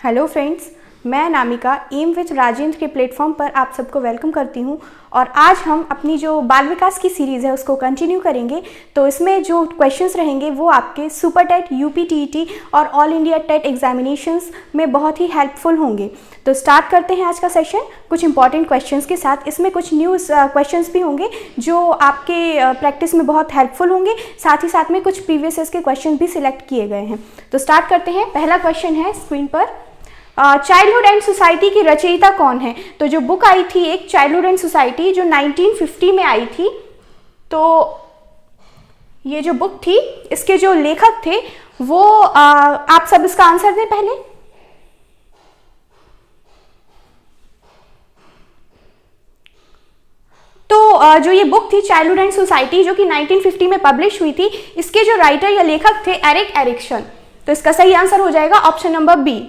Hello friends, मैं नामिका am with Rajendra के platform पर आप सबको वेलकम करती हूं और आज हम अपनी जो बाल विकास की सीरीज़ है उसको कंटिन्यू करेंगे। तो इसमें जो क्वेश्चंस रहेंगे वो आपके सुपर टेट, यूपी टीईटी और ऑल इंडिया टेट एग्जामिनेशंस में बहुत ही हेल्पफुल होंगे। तो स्टार्ट करते हैं आज का सेशन कुछ इंपॉर्टेंट क्वेश्चंस के साथ। इसमें कुछ न्यूज़ क्वेश्चंस भी होंगे जो आपके प्रैक्टिस में बहुत हेल्पफुल होंगे, साथ ही साथ में कुछ प्रीवियस ईयर्स के क्वेश्चन भी सिलेक्ट किए गए हैं। तो स्टार्ट करते हैं। पहला क्वेश्चन है स्क्रीन पर, चाइल्डहुड एंड सोसाइटी की रचयिता कौन है? तो जो बुक आई थी एक चाइल्डहुड एंड सोसाइटी जो 1950 में आई थी, तो ये जो बुक थी इसके जो लेखक थे वो आप सब इसका आंसर दें पहले। तो जो ये बुक थी चाइल्डहुड एंड सोसाइटी जो कि 1950 में पब्लिश हुई थी, इसके जो राइटर या लेखक थे एरिक एरिक्सन। तो इसका सही आंसर हो जाएगा option number B.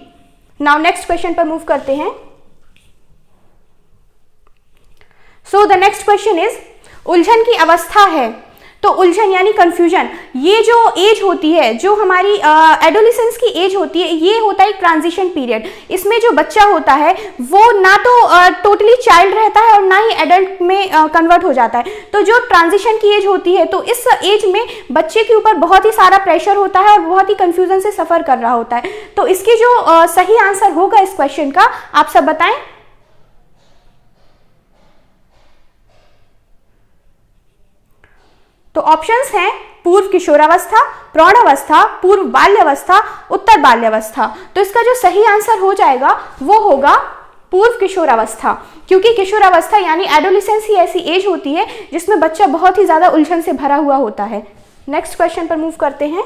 Now next question पर मूव करते हैं। So the next question is, उलझन की अवस्था है। तो उलझन यानी कंफ्यूजन, ये जो एज होती है, जो हमारी एडोलेसेंस की एज होती है, ये होता है एक ट्रांजिशन पीरियड। इसमें जो बच्चा होता है वो ना तो टोटली चाइल्ड रहता है और ना ही एडल्ट में कन्वर्ट हो जाता है। तो जो ट्रांजिशन की एज होती है, तो इस एज में बच्चे के ऊपर बहुत ही सारा प्रेशर होता है और बहुत ही कंफ्यूजन से सफर कर रहा होता है। तो इसकी जो सही आंसर होगा इस क्वेश्चन का, आप सब बताएं। तो ऑप्शंस हैं पूर्व किशोरावस्था, प्रौढ़ावस्था, पूर्व बाल्यावस्था, उत्तर बाल्यावस्था। तो इसका जो सही आंसर हो जाएगा वो होगा पूर्व किशोरावस्था, क्योंकि किशोरावस्था यानी एडोलेसेंस ही ऐसी एज होती है जिसमें बच्चा बहुत ही ज्यादा उलझन से भरा हुआ होता है। नेक्स्ट क्वेश्चन पर मूव करते हैं।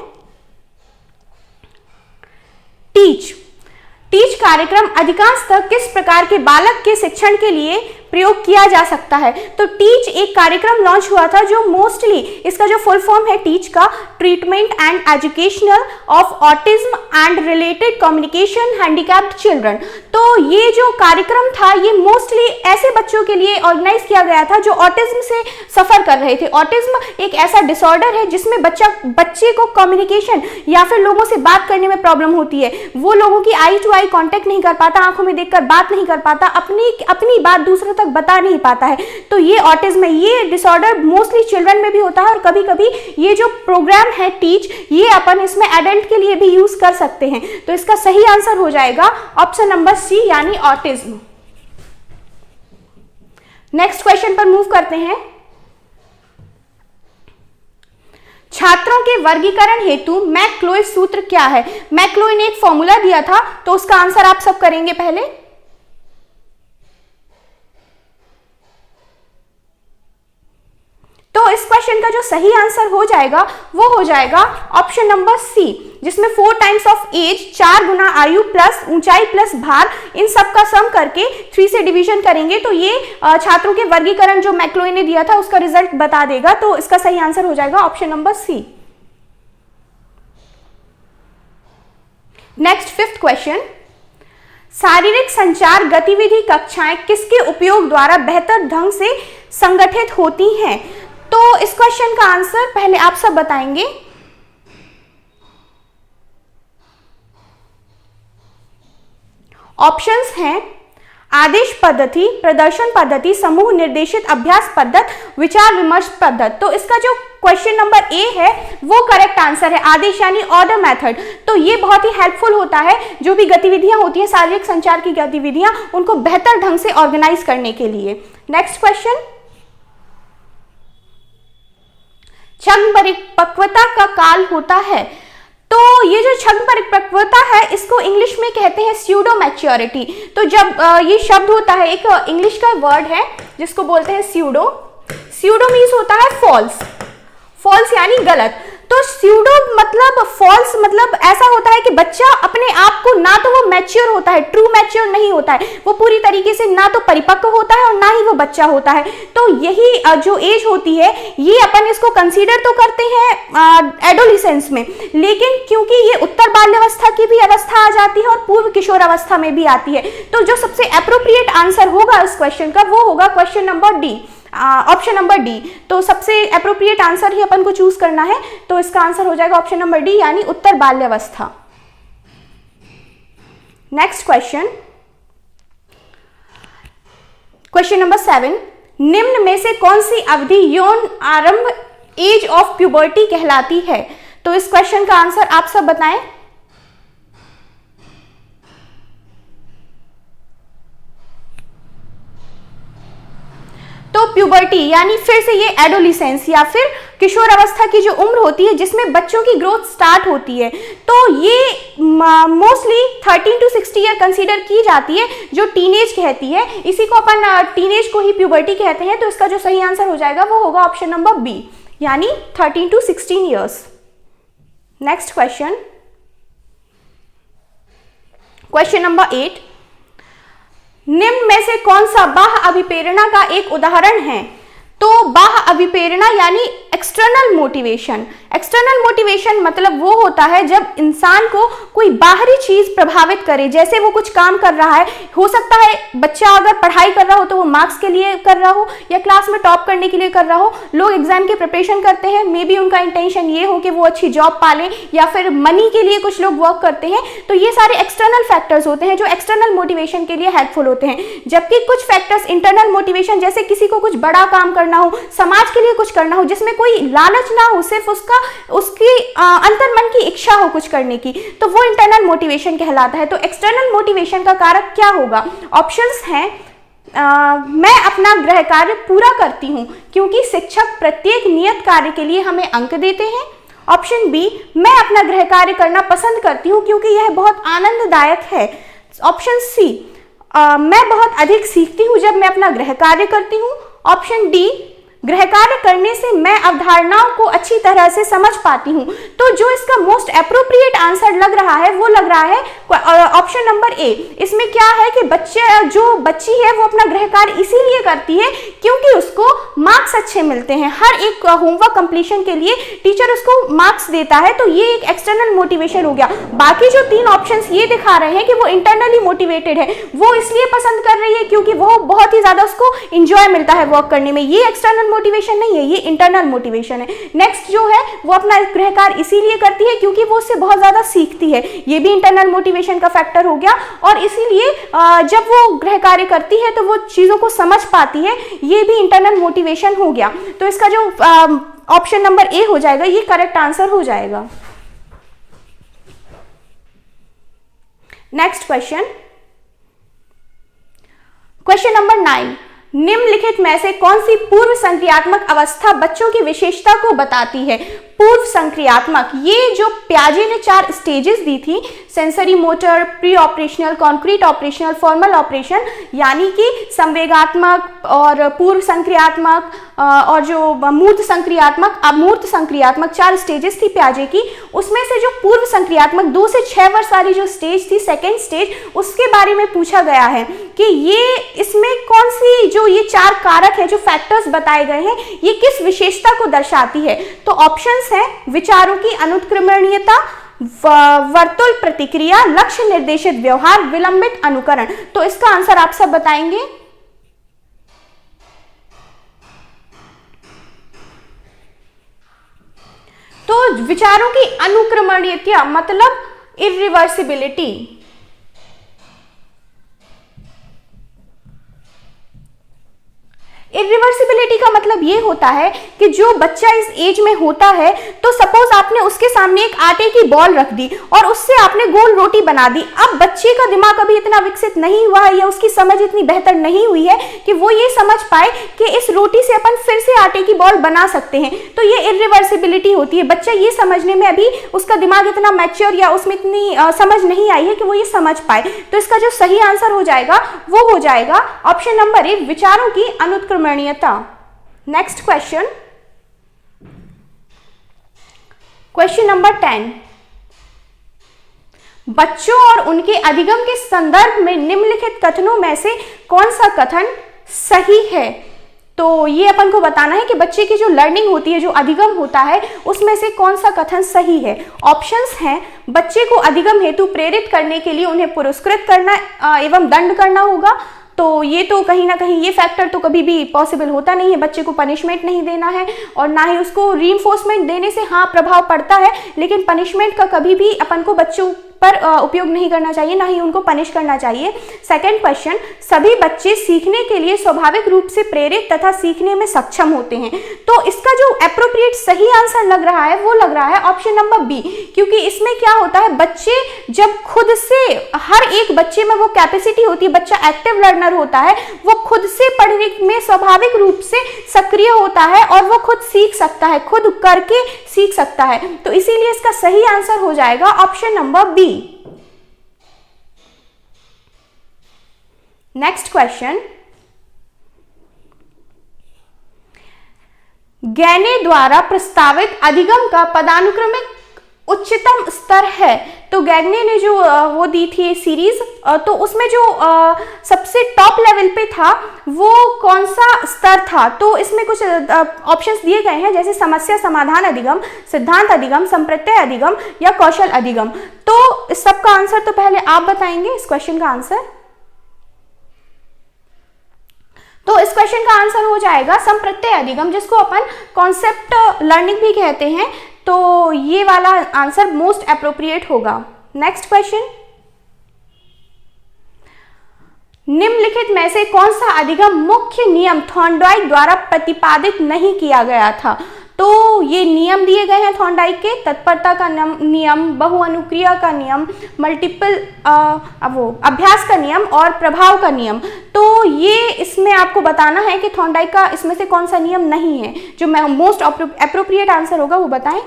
टीच कार्यक्रम अधिकांशतः किस प्रकार के बालक के शिक्षण के लिए प्रयोग किया जा सकता है? तो टीच एक कार्यक्रम लॉन्च हुआ था जो मोस्टली, इसका जो फुल फॉर्म है टीच का, treatment and educational of autism and related communication handicapped children. तो ये जो कार्यक्रम था ये मोस्टली ऐसे बच्चों के लिए ऑर्गेनाइज किया गया था जो ऑटिज्म से सफर कर रहे थे। ऑटिज्म एक ऐसा डिसऑर्डर है जिसमें बच्चे को कम्युनिकेशन या फिर लोगों से बात करने में प्रॉब्लम होती है। वो लोगों की आई टू आई कांटेक्ट नहीं कर पाता, आंखों में देखकर बात नहीं कर पाता, अपनी बात दूसरों तक बता नहीं पाता है। तो ये ऑटिज्म है। ये डिसऑर्डर मोस्टली चिल्ड्रन में भी होता है और कभी कभी ये जो प्रोग्राम है टीच, ये अपन इसमें एडल्ट के लिए भी यूज कर सकते हैं। तो इसका सही आंसर हो जाएगा ऑप्शन नंबर सी यानी ऑटिज्म। नेक्स्ट क्वेश्चन पर मूव करते हैं। छात्रों के वर्गीकरण हेतु मैक्लोइ सूत्र क्या है? मैक्लोइ ने एक फॉर्मूला दिया था, तो उसका आंसर आप सब करेंगे पहले। तो इस क्वेश्चन का जो सही आंसर हो जाएगा वो हो जाएगा ऑप्शन नंबर सी, जिसमें 4 टाइम्स ऑफ एज, 4 गुना आयु प्लस ऊंचाई प्लस भार, इन सब का सम करके 3 से डिवीजन करेंगे तो ये छात्रों के वर्गीकरण जो मैक्लोइ ने दिया था उसका रिजल्ट बता देगा। तो इसका सही आंसर हो जाएगा option number C. Next fifth question, शारीरिक संचार गतिविधि कक्षाएं किसके उपयोग द्वारा बेहतर ढंग से संगठित होती हैं? तो इस क्वेश्चन का आंसर पहले आप सब बताएंगे। ऑप्शंस हैं आदेश पद्धति, प्रदर्शन पद्धति, समूह निर्देशित अभ्यास पद्धति, विचार विमर्श पद्धति। तो इसका जो क्वेश्चन नंबर ए है वो करेक्ट आंसर है, आदेश यानी ऑर्डर मेथड। तो ये बहुत ही हेल्पफुल होता है, जो भी गतिविधियां होती है शारीरिक संचार की गतिविधियां, उनको बेहतर ढंग से ऑर्गेनाइज करने के लिए। नेक्स्ट क्वेश्चन, क्षण परिपक्वता का काल होता है। तो ये जो क्षण परिपक्वता है इसको इंग्लिश में कहते हैं स्यूडो मैच्योरिटी। तो जब ये शब्द होता है, एक इंग्लिश का वर्ड है जिसको बोलते हैं स्यूडो। स्यूडो मीन्स होता है फॉल्स, फॉल्स यानी गलत। तो स्यूडो मतलब फॉल्स मतलब ऐसा होता है कि बच्चा अपने आप को, ना तो वो मैच्योर होता है, ट्रू मैच्योर नहीं होता है, वो पूरी तरीके से ना तो परिपक्व होता है और ना ही वो बच्चा होता है। तो यही जो एज होती है ये अपन इसको कंसीडर तो करते हैं एडोलेसेंस में, लेकिन क्योंकि ये उत्तर बाल्यावस्था की भी अवस्था आ जाती है और पूर्व किशोरावस्था में भी आती है, तो जो सबसे एप्रोप्रिएट आंसर होगा इस क्वेश्चन का वो होगा question number D, option number D. तो सबसे एप्रोप्रिएट आंसर ही अपन को चूज करना है, तो इसका आंसर हो जाएगा ऑप्शन नंबर डी यानी उत्तर बाल्यावस्था। नेक्स्ट क्वेश्चन, क्वेश्चन नंबर 7, निम्न में से कौन सी अवधि यौन आरंभ एज ऑफ प्यूबर्टी कहलाती है? तो इस क्वेश्चन का आंसर आप सब बताएं। तो प्यूबर्टी यानी फिर से ये एडोलिसेंस या फिर किशोर अवस्था की जो उम्र होती है जिसमें बच्चों की ग्रोथ स्टार्ट होती है, तो ये मोस्टली 13 to 60 ईयर कंसीडर की जाती है, जो टीनेज कहती है। इसी को अपन टीनेज को ही प्यूबर्टी कहते हैं। तो इसका जो सही आंसर हो जाएगा वो होगा ऑप्शन नंबर बी, यानी 13 to 16 years. Next question, question number 8, निम्न में से कौन सा बाह्य अभिप्रेरणा का एक उदाहरण है? तो बाह्य अभिप्रेरणा यानी एक्सटर्नल मोटिवेशन। एक्सटर्नल मोटिवेशन मतलब वो होता है जब इंसान को कोई बाहरी चीज प्रभावित करे, जैसे वो कुछ काम कर रहा है, हो सकता है बच्चा अगर पढ़ाई कर रहा हो तो वो मार्क्स के लिए कर रहा हो या क्लास में टॉप करने के लिए कर रहा हो। लोग एग्जाम की प्रिपरेशन करते हैं, मे बी उनका इंटेंशन ये हो कि वो अच्छी जॉब पाले या फिर मनी के लिए कुछ लोग वर्क करते हैं। तो ये सारे एक्सटर्नल फैक्टर्स होते हैं जो एक्सटर्नल मोटिवेशन के लिए हेल्पफुल होते हैं, जबकि कुछ फैक्टर्स इंटरनल मोटिवेशन, जैसे किसी को कुछ बड़ा काम करना हो, समाज के लिए कुछ करना हो, जिसमें कोई लालच ना हो, सिर्फ उसकी अंतर्मन की इच्छा हो कुछ करने की, तो वो इंटरनल मोटिवेशन कहलाता है। तो एक्सटर्नल मोटिवेशन का कारक क्या होगा? ऑप्शंस हैं, मैं अपना गृह कार्य पूरा करती हूं क्योंकि शिक्षक प्रत्येक नियत कार्य के लिए हमें अंक देते हैं। ऑप्शन बी, मैं अपना गृह कार्य करना पसंद करती हूं क्योंकि यह बहुत आनंददायक है। ऑप्शन सी, मैं बहुत अधिक सीखती हूं जब मैं अपना गृह कार्य करती हूं। ऑप्शन डी, गृह कार्य करने से मैं अवधारणाओं को अच्छी तरह से समझ पाती हूं। तो जो इसका मोस्ट एप्रोप्रिएट आंसर लग रहा है वो लग रहा है ऑप्शन नंबर ए। इसमें क्या है कि बच्ची है वो अपना गृह कार्य इसीलिए करती है क्योंकि उसको मार्क्स अच्छे मिलते हैं। हर एक होमवर्क कंप्लीशन के लिए टीचर उसको मार्क्स देता है, तो ये एक एक्सटर्नल मोटिवेशन हो गया। बाकी जो 3 ऑप्शंस ये दिखा रहे हैं कि वो इंटरनली मोटिवेटेड है, वो इसलिए पसंद कर रही है क्योंकि वो बहुत ही ज्यादा उसको इंजॉय मिलता है वर्क करने में। ये एक्सटर्नल मोटिवेशन नहीं है, ये इंटरनल मोटिवेशन है। नेक्स्ट जो है वो अपना गृह कार्य इसीलिए करती है क्योंकि वो उससे बहुत ज्यादा सीखती है, ये भी इंटरनल मोटिवेशन का फैक्टर हो गया। और इसीलिए जब वो गृह कार्य करती है तो वो चीजों को समझ पाती है, ये भी इंटरनल मोटिवेशन हो गया। तो इसका जो ऑप्शन नंबर ए हो जाएगा ये करेक्ट आंसर हो जाएगा। नेक्स्ट क्वेश्चन, क्वेश्चन नंबर 9, निम्नलिखित में से कौन सी पूर्व संक्रियात्मक अवस्था बच्चों की विशेषता को बताती है? पूर्व संक्रियात्मक, ये जो प्याजे ने 4 स्टेजेस दी थी, sensory motor, pre operational, concrete operational, formal operation, यानी कि संवेगात्मक और पूर्व संक्रियात्मक और जो मूर्त संक्रियात्मक, अमूर्त संक्रियात्मक 4 स्टेजेस थी प्याजे की। उसमें से जो पूर्व संक्रियात्मक 2 से 6 वर्ष वाली जो स्टेज थी, सेकेंड स्टेज, उसके बारे में पूछा गया है कि ये इसमें कौन सी जो ये 4 कारक है, जो फैक्टर्स बताए गए हैं, ये किस विशेषता को दर्शाती है? तो ऑप्शंस हैं, विचारों की अनुत्क्रमणीयता, वर्तुल प्रतिक्रिया, लक्ष्य निर्देशित व्यवहार, विलंबित अनुकरण। तो इसका आंसर आप सब बताएंगे। तो विचारों की अनुक्रमणीयता मतलब इरिवर्सिबिलिटी। इरिवर्सिबिलिटी का मतलब ये होता है कि जो बच्चा इस एज में होता है, तो सपोज आपने उसके सामने एक आटे की बॉल रख दी और उससे आपने गोल रोटी बना दी। अब बच्चे का दिमाग अभी इतना विकसित नहीं हुआ है या उसकी समझ इतनी बेहतर नहीं हुई है कि वो ये समझ पाए कि इस रोटी से अपन फिर से आटे की बॉल बना सकते हैं। तो ये इरिवर्सिबिलिटी होती है। बच्चा ये समझने में अभी उसका दिमाग इतना मैच्योर या उसमें इतनी समझ नहीं आई है कि वो ये समझ पाए। तो इसका जो सही आंसर हो जाएगा वो हो जाएगा ऑप्शन नंबर ए, विचारों की अनुत्क्रमणीयता। नेक्स्ट क्वेश्चन, क्वेश्चन नंबर 10, बच्चों और उनके अधिगम के संदर्भ में निम्नलिखित कथनों में से कौन सा कथन सही है? तो ये अपन को बताना है कि बच्चे की जो लर्निंग होती है, जो अधिगम होता है, उसमें से कौन सा कथन सही है। ऑप्शंस हैं, बच्चे को अधिगम हेतु प्रेरित करने के लिए उन्हें पुरस्कृत करना एवं दंड करना होगा। तो ये तो कहीं ना कहीं ये फैक्टर तो कभी भी पॉसिबल होता नहीं है, बच्चे को पनिशमेंट नहीं देना है और ना ही उसको रीइंफोर्समेंट देने से हाँ प्रभाव पड़ता है, लेकिन पनिशमेंट का कभी भी अपन को बच्चों पर उपयोग नहीं करना चाहिए, ना ही उनको पनिश करना चाहिए। सेकंड क्वेश्चन, सभी बच्चे सीखने के लिए स्वाभाविक रूप से प्रेरित तथा सीखने में सक्षम होते हैं। तो इसका जो एप्रोप्रिएट सही आंसर लग रहा है वो लग रहा है ऑप्शन नंबर बी, क्योंकि इसमें क्या होता है, बच्चे जब खुद से, हर एक बच्चे में वो कैपेसिटी होती है, बच्चा एक्टिव लर्नर होता है, वो खुद से पढ़ने में स्वाभाविक रूप से सक्रिय होता है और वो खुद सीख सकता है, खुद करके सीख सकता है। तो इसीलिए इसका सही आंसर हो जाएगा option number B. Next question, Gagne द्वारा प्रस्तावित अधिगम का पदानुक्रमिक उच्चतम स्तर है। तो गैगने ने जो वो दी थी सीरीज, तो उसमें जो सबसे टॉप लेवल पे था वो कौन सा स्तर था? तो इसमें कुछ ऑप्शंस दिए गए हैं, जैसे समस्या समाधान अधिगम, सिद्धांत अधिगम, संप्रत्यय अधिगम या कौशल अधिगम। तो इस सब का आंसर तो पहले आप बताएंगे, इस क्वेश्चन का आंसर। तो इस क्वेश्चन का आंसर हो जाएगा संप्रत्यय अधिगम, जिसको अपन कॉन्सेप्ट लर्निंग भी कहते हैं। तो ये वाला आंसर मोस्ट एप्रोप्रिएट होगा। नेक्स्ट क्वेश्चन, निम्नलिखित में से कौन सा अधिगम मुख्य नियम थॉर्नडाइक द्वारा प्रतिपादित नहीं किया गया था? तो ये नियम दिए गए हैं थॉर्नडाइक के, तत्परता का नियम, बहुअनुक्रिया का नियम, मल्टीपल अभ्यास का नियम और प्रभाव का नियम। तो ये इसमें आपको बताना है कि थॉर्नडाइक का इसमें से कौन सा नियम नहीं है। जो मोस्ट एप्रोप्रिएट आंसर होगा वो बताएं।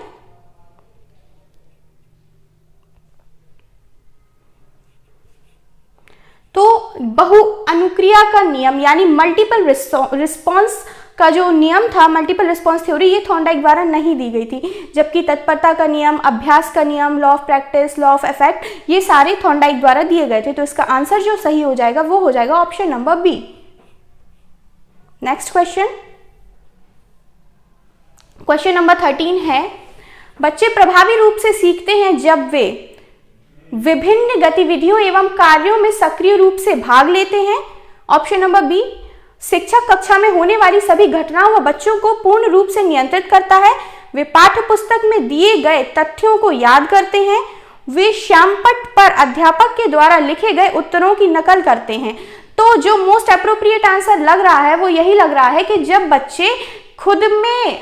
तो बहुअनुक्रिया का नियम यानी मल्टीपल रिस्पॉन्स का जो नियम था, मल्टीपल रिस्पॉन्स थ्योरी, ये थॉर्नडाइक द्वारा नहीं दी गई थी। जबकि तत्परता का नियम, अभ्यास का नियम, law of practice, law of effect, ये सारे थॉर्नडाइक द्वारा दिए गए थे। तो इसका आंसर जो सही हो जाएगा वो हो जाएगा option number B. Next question, question number 13 है, बच्चे प्रभावी रूप से सीखते हैं जब वे विभिन्न गतिविधियों एवं कार्यों में सक्रिय रूप से भाग लेते हैं। ऑप्शन नंबर बी, शिक्षक कक्षा में होने वाली सभी घटनाओं व बच्चों को पूर्ण रूप से नियंत्रित करता है, वे पाठ्य पुस्तक में दिए गए तथ्यों को याद करते हैं, वे श्यामपट्ट पर अध्यापक के द्वारा लिखे गए उत्तरों की नकल करते हैं। तो जो मोस्ट एप्रोप्रिएट आंसर लग रहा है वो यही लग रहा है कि जब बच्चे खुद में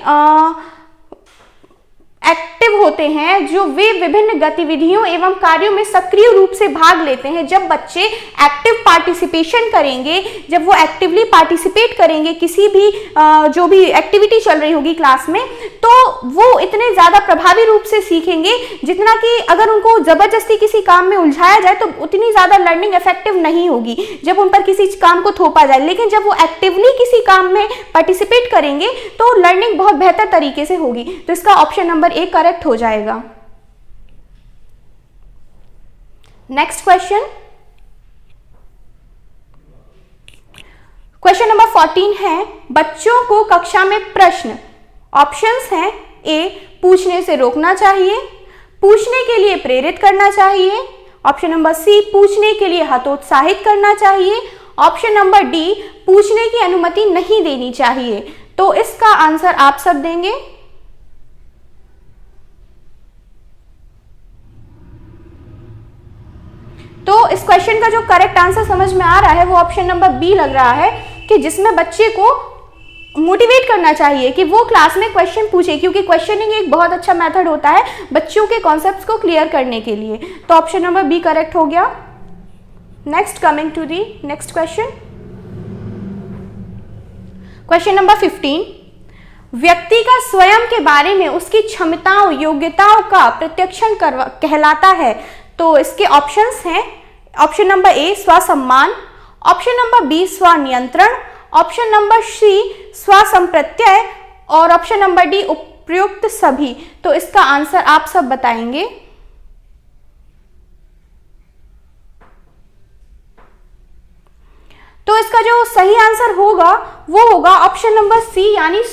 एक्टिव होते हैं, जो वे विभिन्न गतिविधियों एवं कार्यों में सक्रिय रूप से भाग लेते हैं, जब बच्चे एक्टिव पार्टिसिपेशन करेंगे, जब वो एक्टिवली पार्टिसिपेट करेंगे किसी भी जो भी एक्टिविटी चल रही होगी क्लास में, तो वो इतने ज्यादा प्रभावी रूप से सीखेंगे जितना कि अगर उनको जबरदस्ती किसी काम में उलझाया जाए तो उतनी ज्यादा लर्निंग इफेक्टिव नहीं होगी जब उन पर किसी काम को थोपा जाए। लेकिन जब वो एक्टिवली किसी काम में पार्टिसिपेट करेंगे तो लर्निंग बहुत बेहतर तरीके से होगी। तो इसका ऑप्शन नंबर ए करेक्ट हो जाएगा। नेक्स्ट क्वेश्चन, क्वेश्चन नंबर 14 है, बच्चों को कक्षा में प्रश्न, ऑप्शंस हैं, ए पूछने से रोकना चाहिए, पूछने के लिए प्रेरित करना चाहिए, ऑप्शन नंबर सी पूछने के लिए हतोत्साहित करना चाहिए, ऑप्शन नंबर डी पूछने की अनुमति नहीं देनी चाहिए। तो इसका आंसर आप सब देंगे। तो इस क्वेश्चन का जो करेक्ट आंसर समझ में आ रहा है वो ऑप्शन नंबर बी लग रहा है, कि जिसमें बच्चे को मोटिवेट करना चाहिए कि वो क्लास में क्वेश्चन पूछे, क्योंकि क्वेश्चनिंग एक बहुत अच्छा मेथड होता है बच्चों के कॉन्सेप्ट्स को क्लियर करने के लिए। तो ऑप्शन नंबर बी करेक्ट हो गया। Next, coming to the next question, question number 15, व्यक्ति का स्वयं के बारे में उसकी क्षमताओं योग्यताओं का प्रत्यक्षण कहलाता है। तो इसके ऑप्शंस हैं, ऑप्शन नंबर ए स्वसम्मान, ऑप्शन नंबर बी स्वनियंत्रण, ऑप्शन नंबर सी स्वसंप्रत्यय और ऑप्शन नंबर डी उपयुक्त सभी। तो इसका आंसर आप सब बताएंगे। तो इसका जो सही आंसर होगा वो होगा ऑप्शन नंबर सी यानी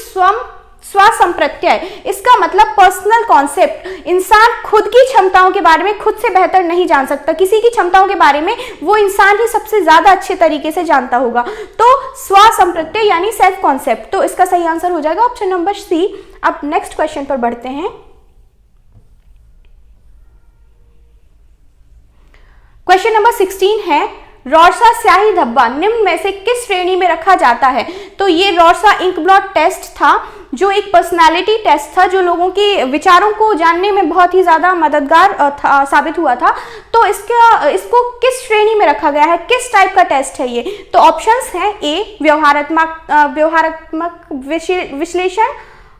स्वसंप्रत्यय। इसका मतलब पर्सनल कॉन्सेप्ट। इंसान खुद की क्षमताओं के बारे में खुद से बेहतर नहीं जान सकता, किसी की क्षमताओं के बारे में वो इंसान ही सबसे ज्यादा अच्छे तरीके से जानता होगा। तो स्वसंप्रत्यय यानी सेल्फ कॉन्सेप्ट। तो इसका सही आंसर हो जाएगा ऑप्शन नंबर सी। अब नेक्स्ट क्वेश्चन पर बढ़ते हैं। क्वेश्चन नंबर 16 है, रॉर्सा स्याही धब्बा निम्न में से किस श्रेणी में रखा जाता है? तो ये रॉर्सा इंक ब्लॉट टेस्ट था, जो एक पर्सनालिटी टेस्ट था, जो लोगों के विचारों को जानने में बहुत ही ज्यादा मददगार साबित हुआ था। तो इसको किस श्रेणी में रखा गया है, किस टाइप का टेस्ट है ये? तो ऑप्शंस हैं, ए व्यवहारात्मक विश्लेषण,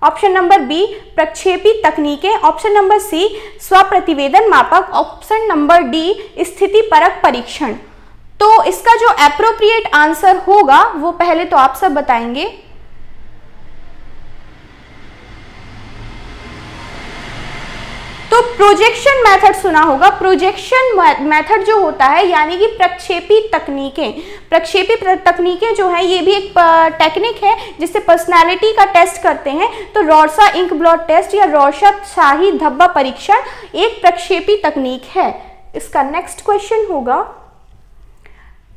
ऑप्शन नंबर बी प्रक्षेपी तकनीकें, ऑप्शन नंबर सी स्वप्रतिवेदन मापक, ऑप्शन नंबर डी स्थिति परक परीक्षण। तो इसका जो एप्रोप्रिएट आंसर होगा वो पहले तो आप सब बताएंगे। तो प्रोजेक्शन मेथड सुना होगा। प्रोजेक्शन मेथड जो होता है यानी कि प्रक्षेपी तकनीकें जो है, ये भी एक टेक्निक है जिससे पर्सनालिटी का टेस्ट करते हैं। तो रॉर्सा इंक ब्लॉट टेस्ट या रॉर्सा स्याही धब्बा परीक्षण एक प्रक्षेपी तकनीक है। इसका नेक्स्ट क्वेश्चन होगा,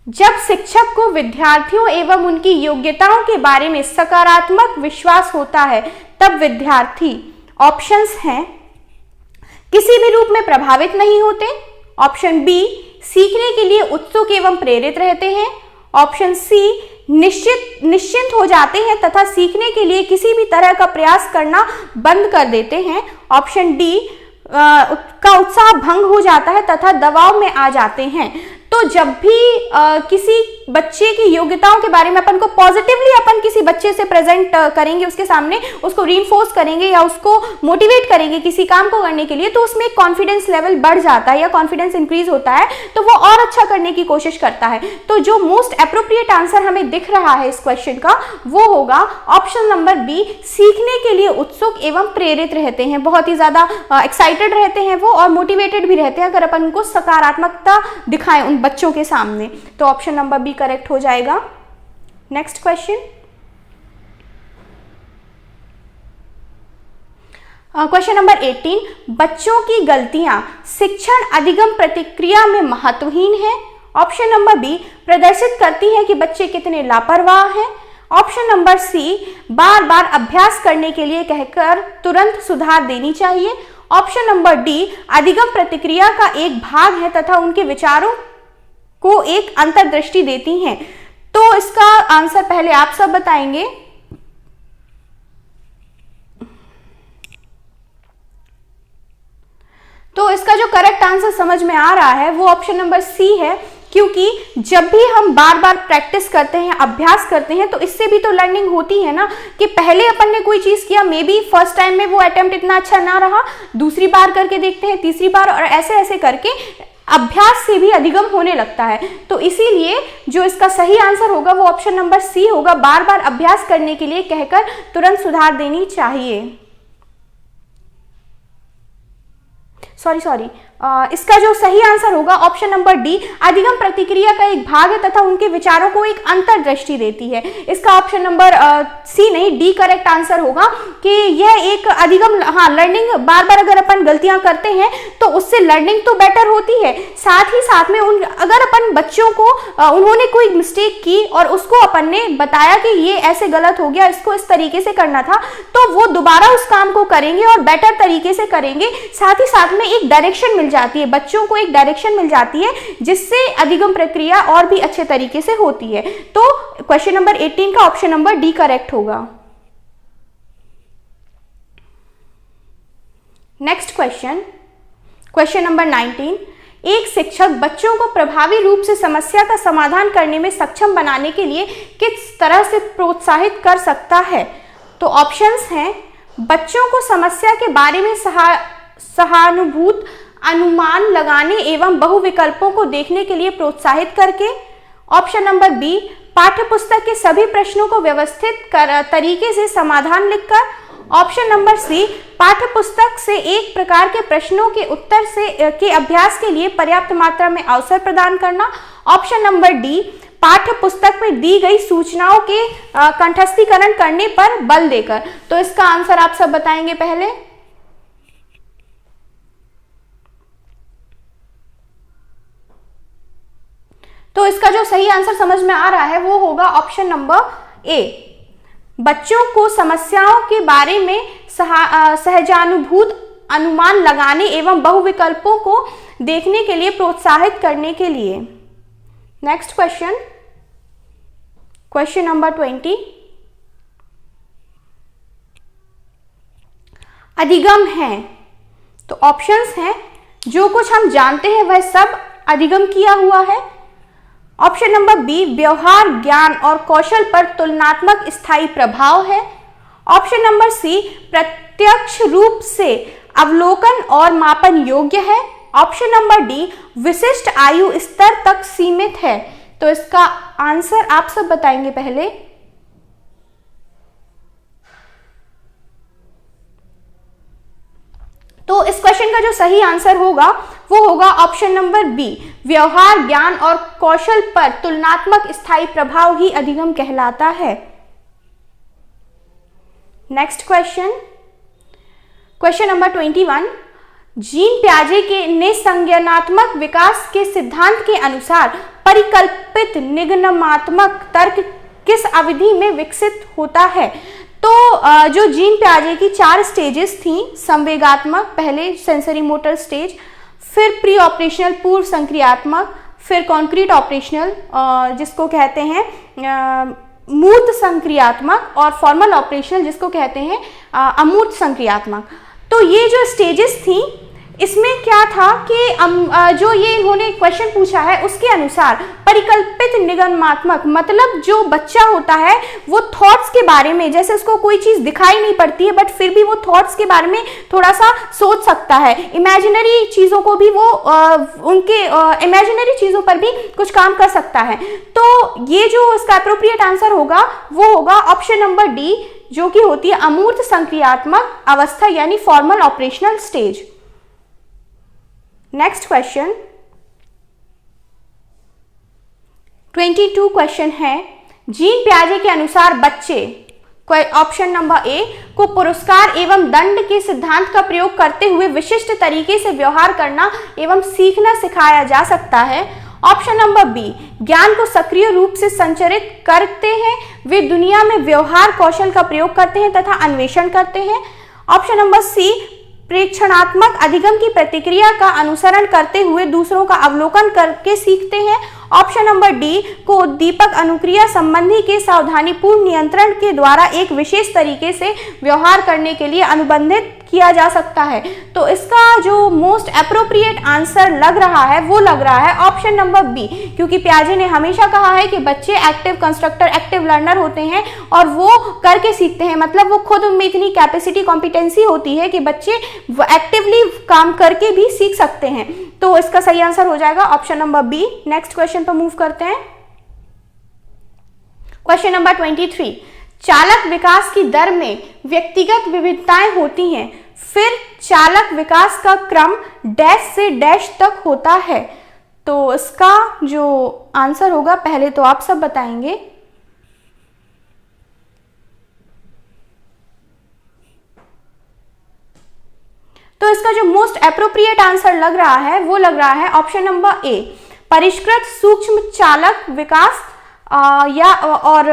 जब शिक्षक को विद्यार्थियों एवं उनकी योग्यताओं के बारे में सकारात्मक विश्वास होता है तब विद्यार्थी, ऑप्शंस हैं, किसी भी रूप में प्रभावित नहीं होते, ऑप्शन बी सीखने के लिए उत्सुक एवं प्रेरित रहते हैं, ऑप्शन सी निश्चिंत हो जाते हैं तथा सीखने के लिए किसी भी तरह का प्रयास करना बंद कर देते हैं, ऑप्शन डी का उत्साह भंग हो जाता है तथा दबाव में आ जाते हैं। तो जब भी किसी बच्चे की योग्यताओं के बारे में अपन को पॉजिटिवली अपन किसी बच्चे से प्रेजेंट करेंगे, उसके सामने उसको रीइंफोर्स करेंगे या उसको मोटिवेट करेंगे किसी काम को करने के लिए, तो उसमें कॉन्फिडेंस लेवल बढ़ जाता है या कॉन्फिडेंस इंक्रीज होता है, तो वो और अच्छा करने की कोशिश करता है। तो जो मोस्ट एप्रोप्रिएट आंसर हमें दिख रहा है इस क्वेश्चन का वो होगा ऑप्शन नंबर बी, सीखने के लिए उत्सुक एवं प्रेरित रहते हैं, बहुत ही ज्यादा एक्साइटेड रहते हैं वो और मोटिवेटेड भी रहते हैं अगर अपन उनको सकारात्मकता दिखाएं उन बच्चों के सामने। तो ऑप्शन नंबर बी करेक्ट हो जाएगा। नेक्स्ट क्वेश्चन, क्वेश्चन नंबर 18, बच्चों की गलतियां शिक्षण अधिगम प्रतिक्रिया में महत्वहीन है, ऑप्शन नंबर बी प्रदर्शित करती है कि बच्चे कितने लापरवाह हैं, ऑप्शन नंबर सी बार बार अभ्यास करने के लिए कहकर तुरंत सुधार देनी चाहिए, ऑप्शन नंबर डी अधिगम प्रतिक्रिया का एक भाग है तथा उनके विचारों को एक अंतर्दृष्टि देती हैं। तो इसका आंसर पहले आप सब बताएंगे। तो इसका जो करेक्ट आंसर समझ में आ रहा है वो ऑप्शन नंबर सी है, क्योंकि जब भी हम बार बार प्रैक्टिस करते हैं, अभ्यास करते हैं, तो इससे भी तो लर्निंग होती है ना, कि पहले अपन ने कोई चीज किया, मे बी फर्स्ट टाइम में वो अटेम्प्ट इतना अच्छा ना रहा, दूसरी बार करके देखते हैं, तीसरी बार, और ऐसे ऐसे करके अभ्यास से भी अधिगम होने लगता है। तो इसीलिए जो इसका सही आंसर होगा वो ऑप्शन नंबर सी होगा, बार बार अभ्यास करने के लिए कहकर तुरंत सुधार देनी चाहिए। सॉरी, इसका जो सही आंसर होगा ऑप्शन नंबर डी, अधिगम प्रतिक्रिया का एक भाग है तथा उनके विचारों को एक अंतर्दृष्टि देती है। इसका ऑप्शन नंबर सी नहीं, डी करेक्ट आंसर होगा कि यह एक अधिगम, लर्निंग, बार बार अगर अपन गलतियां करते हैं तो उससे लर्निंग तो बेटर होती है, साथ ही साथ में अगर अपन बच्चों को उन्होंने कोई मिस्टेक की और उसको अपन ने बताया कि ये ऐसे गलत हो गया, इसको इस तरीके से करना था, तो वो दोबारा उस काम को करेंगे और बेटर तरीके से करेंगे। साथ ही साथ में एक डायरेक्शन मिल जाती है, बच्चों को एक डायरेक्शन मिल जाती है जिससे अधिगम प्रक्रिया और भी अच्छे तरीके से होती है। तो क्वेश्चन नंबर 18 का ऑप्शन नंबर डी करेक्ट होगा। नेक्स्ट क्वेश्चन, क्वेश्चन नंबर 19, एक शिक्षक बच्चों को प्रभावी रूप से समस्या का समाधान करने में सक्षम बनाने के लिए किस तरह से प्रोत्साहित कर सकता है? तो ऑप्शंस हैं, बच्चों को समस्या के बारे में सहानुभूत अनुमान लगाने एवं बहुविकल्पों को देखने के लिए प्रोत्साहित करके, ऑप्शन नंबर बी पाठ्यपुस्तक के सभी प्रश्नों को व्यवस्थित तरीके से समाधान लिखकर, ऑप्शन नंबर सी पाठ्यपुस्तक से एक प्रकार के प्रश्नों के उत्तर के अभ्यास के लिए पर्याप्त मात्रा में अवसर प्रदान करना, ऑप्शन नंबर डी पाठ्यपुस्तक में दी गई सूचनाओं के कंठस्थीकरण करने पर बल देकर। तो इसका आंसर आप सब बताएंगे पहले। तो इसका जो सही आंसर समझ में आ रहा है वो होगा ऑप्शन नंबर ए, बच्चों को समस्याओं के बारे में सहजानुभूत अनुमान लगाने एवं बहुविकल्पों को देखने के लिए प्रोत्साहित करने के लिए। नेक्स्ट क्वेश्चन, क्वेश्चन नंबर 20, अधिगम है। तो ऑप्शंस हैं, जो कुछ हम जानते हैं वह सब अधिगम किया हुआ है। ऑप्शन नंबर बी, व्यवहार ज्ञान और कौशल पर तुलनात्मक स्थायी प्रभाव है। ऑप्शन नंबर सी, प्रत्यक्ष रूप से अवलोकन और मापन योग्य है। ऑप्शन नंबर डी, विशिष्ट आयु स्तर तक सीमित है। तो इसका आंसर आप सब बताएंगे पहले। तो इस क्वेश्चन का जो सही आंसर होगा वो होगा ऑप्शन नंबर बी, व्यवहार ज्ञान और कौशल पर तुलनात्मक स्थायी प्रभाव ही अधिगम कहलाता है। Next question, question number 21, Jean पियाजे के निसंज्ञानात्मक विकास के सिद्धांत के अनुसार परिकल्पित निगमनात्मक तर्क किस अवधि में विकसित होता है। तो जो जीन पियाजे की 4 स्टेजेस थी, संवेगात्मक, पहले सेंसरी मोटर स्टेज, फिर प्री ऑपरेशनल पूर्व संक्रियात्मक, फिर कॉन्क्रीट ऑपरेशनल जिसको कहते हैं मूर्त संक्रियात्मक, और फॉर्मल ऑपरेशनल जिसको कहते हैं अमूर्त संक्रियात्मक। तो ये जो स्टेजेस थी इसमें क्या था कि जो ये इन्होंने क्वेश्चन पूछा है उसके अनुसार परिकल्पित निगमनात्मक, मतलब जो बच्चा होता है वो थॉट्स के बारे में, जैसे उसको कोई चीज दिखाई नहीं पड़ती है बट फिर भी वो थॉट्स के बारे में थोड़ा सा सोच सकता है, इमेजिनरी चीजों को भी वो उनके इमेजिनरी चीजों पर भी कुछ काम कर सकता है। तो ये जो इसका अप्रोप्रिएट आंसर होगा वो होगा ऑप्शन नंबर डी, जो कि होती है अमूर्त संक्रियात्मक अवस्था यानी formal operational stage. Next question 22 question है, जीन पियाजे के अनुसार बच्चे, ऑप्शन नंबर ए, को पुरस्कार एवं दंड के सिद्धांत का प्रयोग करते हुए विशिष्ट तरीके से व्यवहार करना एवं सीखना सिखाया जा सकता है। ऑप्शन नंबर बी, ज्ञान को सक्रिय रूप से संचरित करते हैं, वे दुनिया में व्यवहार कौशल का प्रयोग करते हैं तथा अन्वेषण करते हैं। ऑप्शन नंबर सी, प्रेक्षणात्मक अधिगम की प्रतिक्रिया का अनुसरण करते हुए दूसरों का अवलोकन करके सीखते हैं। ऑप्शन नंबर डी, को उद्दीपक अनुक्रिया संबंधी के सावधानीपूर्ण नियंत्रण के द्वारा एक विशेष तरीके से व्यवहार करने के लिए अनुबंधित किया जा सकता है। तो इसका जो मोस्ट एप्रोप्रिएट आंसर लग रहा है वो लग रहा है ऑप्शन नंबर बी, क्योंकि पियाजे ने हमेशा कहा है कि बच्चे एक्टिव कंस्ट्रक्टर, एक्टिव लर्नर होते हैं और वो करके सीखते हैं, मतलब वो खुद उनमें इतनी कैपेसिटी, कॉम्पिटेंसी होती है कि बच्चे एक्टिवली काम करके भी सीख सकते हैं। तो इसका सही आंसर हो जाएगा option number B. Next question पर मूव करते हैं। क्वेश्चन नंबर 23, चालक विकास की दर में व्यक्तिगत विविधताएं होती हैं, फिर चालक विकास का क्रम डैश से डैश तक होता है। तो इसका जो आंसर होगा पहले तो आप सब बताएंगे। तो इसका जो मोस्ट एप्रोप्रिएट आंसर लग रहा है वो लग रहा है ऑप्शन नंबर ए, परिष्कृत सूक्ष्म चालक विकास, या और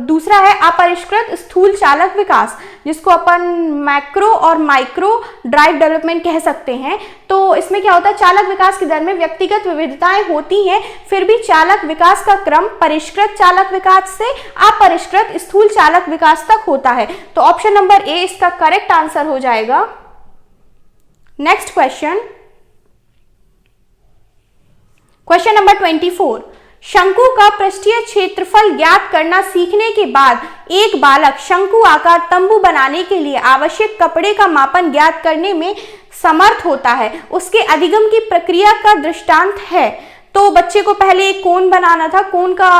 दूसरा है अपरिष्कृत स्थूल चालक विकास, जिसको अपन मैक्रो और माइक्रो ड्राइव डेवलपमेंट कह सकते हैं। तो इसमें क्या होता है, चालक विकास की दर में व्यक्तिगत विविधताएं होती हैं, फिर भी चालक विकास का क्रम परिष्कृत चालक विकास से अपरिष्कृत स्थूल चालक विकास तक होता है। तो ऑप्शन नंबर ए इसका करेक्ट आंसर हो जाएगा। नेक्स्ट क्वेश्चन, क्वेश्चन नंबर 24, शंकु का पृष्ठीय क्षेत्रफल ज्ञात करना सीखने के बाद एक बालक शंकु आकार तंबू बनाने के लिए आवश्यक कपड़े का मापन ज्ञात करने में समर्थ होता है, उसके अधिगम की प्रक्रिया का दृष्टांत है। तो बच्चे को पहले एक कोन बनाना था, कोन का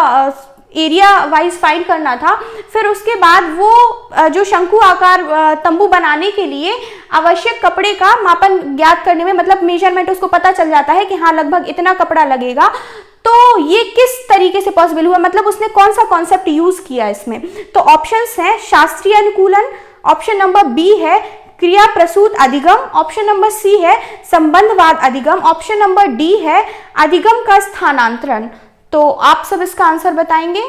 एरिया वाइज फाइंड करना था, फिर उसके बाद वो जो शंकु आकार तंबू बनाने के लिए आवश्यक कपड़े का मापन ज्ञात करने में, मतलब मेजरमेंट उसको पता चल जाता है कि हाँ लगभग इतना कपड़ा लगेगा। तो ये किस तरीके से पॉसिबल हुआ, मतलब उसने कौन सा कॉन्सेप्ट यूज किया इसमें। तो ऑप्शंस हैं शास्त्रीय अनुकूलन, ऑप्शन नंबर बी है क्रिया प्रसूत अधिगम, ऑप्शन नंबर सी है संबंधवाद अधिगम, ऑप्शन नंबर डी है अधिगम का स्थानांतरण। तो आप सब इसका आंसर बताएंगे।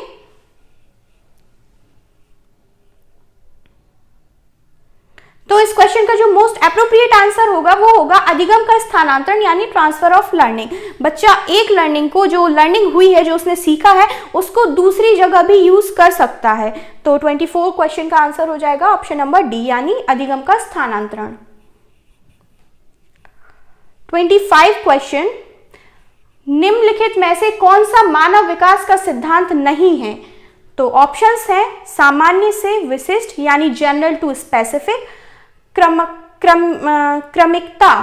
तो इस क्वेश्चन का जो मोस्ट एप्रोप्रिएट आंसर होगा वो होगा अधिगम का स्थानांतरण यानी ट्रांसफर ऑफ लर्निंग। बच्चा एक लर्निंग को, जो लर्निंग हुई है, जो उसने सीखा है, उसको दूसरी जगह भी यूज कर सकता है। तो 24 क्वेश्चन का आंसर हो जाएगा ऑप्शन नंबर डी यानी अधिगम का स्थानांतरण। 25 क्वेश्चन, निम्नलिखित में से कौन सा मानव विकास का सिद्धांत नहीं है? तो ऑप्शंस हैं सामान्य से विशिष्ट यानी जनरल टू स्पेसिफिक, क्रमिकता,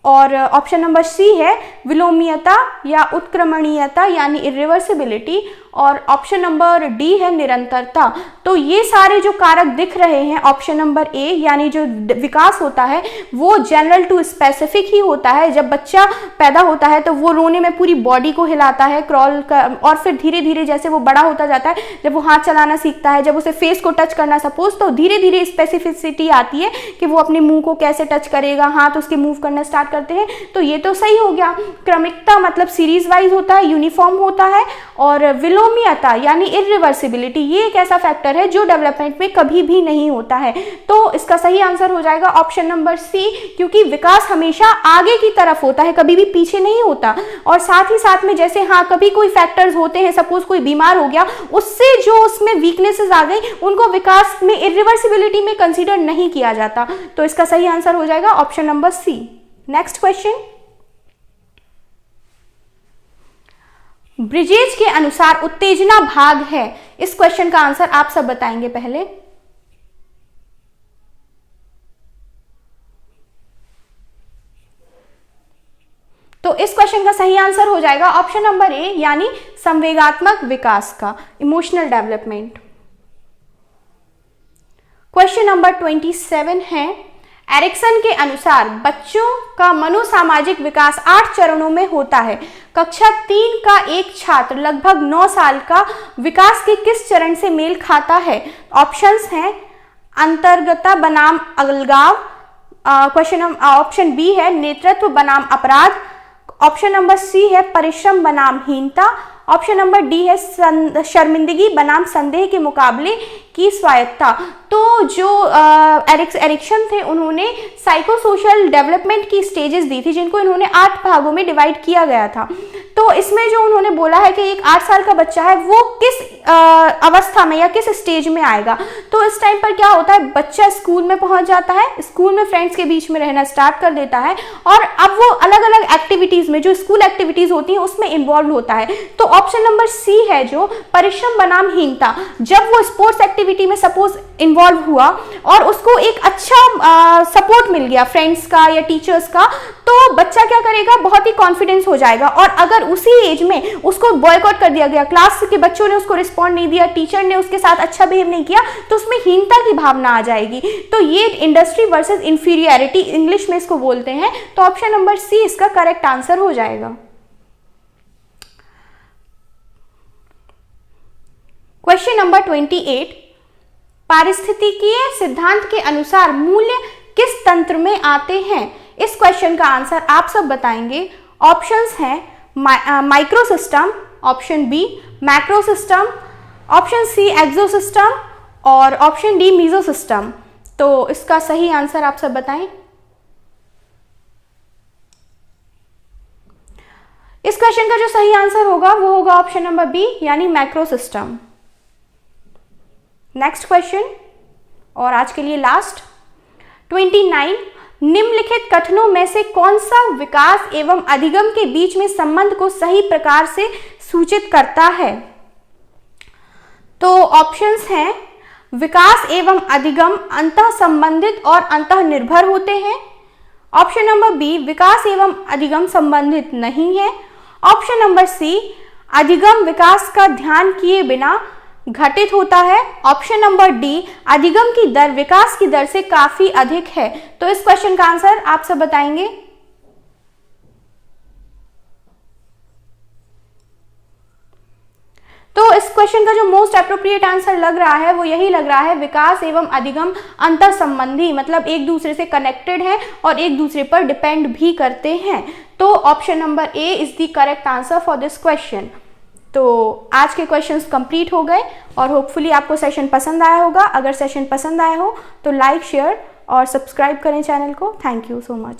और ऑप्शन नंबर सी है विलोमीयता या उत्क्रमणीयता यानी इरिवर्सिबिलिटी, और ऑप्शन नंबर डी है निरंतरता। तो ये सारे जो कारक दिख रहे हैं ऑप्शन नंबर ए यानी जो विकास होता है वो जनरल टू स्पेसिफिक ही होता है। जब बच्चा पैदा होता है तो वो रोने में पूरी बॉडी को हिलाता है, क्रॉल कर, और फिर धीरे धीरे जैसे वो बड़ा होता जाता है, जब वो हाथ चलाना सीखता है, जब उसे फेस को टच करना सपोज, तो धीरे धीरे स्पेसिफिसिटी आती है कि वो अपने मुंह को कैसे टच करेगा, हाथ उसके मूव करना स्टार्ट करते हैं। तो ये तो सही हो गया। क्रमिकता मतलब सीरीज वाइज होता है, यूनिफॉर्म होता है, और विलोमीयता यानी इरिवर्सिबिलिटी ये एक ऐसा फैक्टर है जो डेवलपमेंट में कभी भी नहीं होता है। तो इसका सही आंसर हो जाएगा ऑप्शन नंबर सी, क्योंकि विकास हमेशा आगे की तरफ होता है, कभी भी पीछे नहीं होता। और साथ ही साथ में जैसे हाँ कभी कोई फैक्टर्स होते हैं, सपोज कोई बीमार हो गया, उससे जो उसमें वीकनेसेस आ गई उनको विकास में इरिवर्सिबिलिटी में कंसीडर नहीं किया जाता। तो इसका सही आंसर हो जाएगा option number C. Next question, Bridges के अनुसार उत्तेजना भाग है। इस क्वेश्चन का आंसर आप सब बताएंगे पहले। तो इस क्वेश्चन का सही आंसर हो जाएगा ऑप्शन नंबर ए यानी संवेगात्मक विकास का, इमोशनल डेवलपमेंट। क्वेश्चन नंबर 27 है, एरिक्सन के अनुसार बच्चों का मनोसामाजिक विकास 8 चरणों में होता है। कक्षा 3 का एक छात्र लगभग 9 साल का विकास के किस चरण से मेल खाता है? ऑप्शंस हैं अंतर्गता बनाम अलगाव, ऑप्शन बी है नेतृत्व बनाम अपराध, ऑप्शन नंबर सी है परिश्रम बनाम हीनता, ऑप्शन नंबर डी है शर्मिंदगी बनाम संदेह के मुकाबले की स्वायत्ता। तो जो एरिक्सन थे उन्होंने साइकोसोशल डेवलपमेंट की स्टेजेस दी थी, जिनको इन्होंने 8 भागों में डिवाइड किया गया था। तो इसमें जो उन्होंने बोला है कि एक 8 साल का बच्चा है वो किस अवस्था में या किस स्टेज में आएगा। तो इस टाइम पर क्या होता है, बच्चा स्कूल में पहुंच जाता है, स्कूल में फ्रेंड्स के बीच में रहना स्टार्ट कर देता है, और अब वो अलग अलग एक्टिविटीज में, जो स्कूल एक्टिविटीज होती हैं उसमें इन्वॉल्व होता है। तो ऑप्शन नंबर सी है जो परिश्रम बनाम हीनता, जब वो स्पोर्ट्स एक्टिविटी में सपोज इन्वॉल्व हुआ और उसको एक अच्छा सपोर्ट मिल गया फ्रेंड्स का या टीचर्स का, तो बच्चा क्या करेगा, बहुत ही कॉन्फिडेंस हो जाएगा। और अगर उसी एज में उसको बॉयकॉट कर दिया गया, क्लास के बच्चों ने उसको रिस्पॉन्ड नहीं दिया, टीचर ने उसके साथ अच्छा बिहेव नहीं किया, तो उसमें हीनता की भावना आ जाएगी। तो ये इंडस्ट्री वर्सेस इंफीरियरिटी इंग्लिश में इसको बोलते हैं। तो ऑप्शन नंबर सी इसका करेक्ट आंसर हो जाएगा। क्वेश्चन नंबर 28, पारिस्थितिकीय सिद्धांत के अनुसार मूल्य किस तंत्र में आते हैं? इस क्वेश्चन का आंसर आप सब बताएंगे। ऑप्शंस हैं micro system, option B macro system, option C exo system, और ऑप्शन डी मीजो सिस्टम। तो इसका सही आंसर आप सब बताएं। इस क्वेश्चन का जो सही आंसर होगा वो होगा ऑप्शन नंबर बी यानी मैक्रो सिस्टम। नेक्स्ट क्वेश्चन और आज के लिए लास्ट, 29, निम्नलिखित कथनों में से कौन सा विकास एवं अधिगम के बीच में संबंध को सही प्रकार से सूचित करता है? तो ऑप्शंस हैं विकास एवं अधिगम अंतः संबंधित और अंतः निर्भर होते हैं, ऑप्शन नंबर बी विकास एवं अधिगम संबंधित नहीं है, ऑप्शन नंबर सी अधिगम विकास का ध्यान किए बिना घटित होता है, ऑप्शन नंबर डी अधिगम की दर विकास की दर से काफी अधिक है। तो इस क्वेश्चन का आंसर आप सब बताएंगे। तो इस क्वेश्चन का जो मोस्ट एप्रोप्रिएट आंसर लग रहा है वो यही लग रहा है, विकास एवं अधिगम अंतर संबंधी, मतलब एक दूसरे से कनेक्टेड है और एक दूसरे पर डिपेंड भी करते हैं। तो option number A is the correct answer for this question. तो आज के क्वेश्चंस कंप्लीट हो गए और होपफुली आपको सेशन पसंद आया होगा। अगर सेशन पसंद आया हो तो लाइक, शेयर और सब्सक्राइब करें चैनल को। Thank you so much.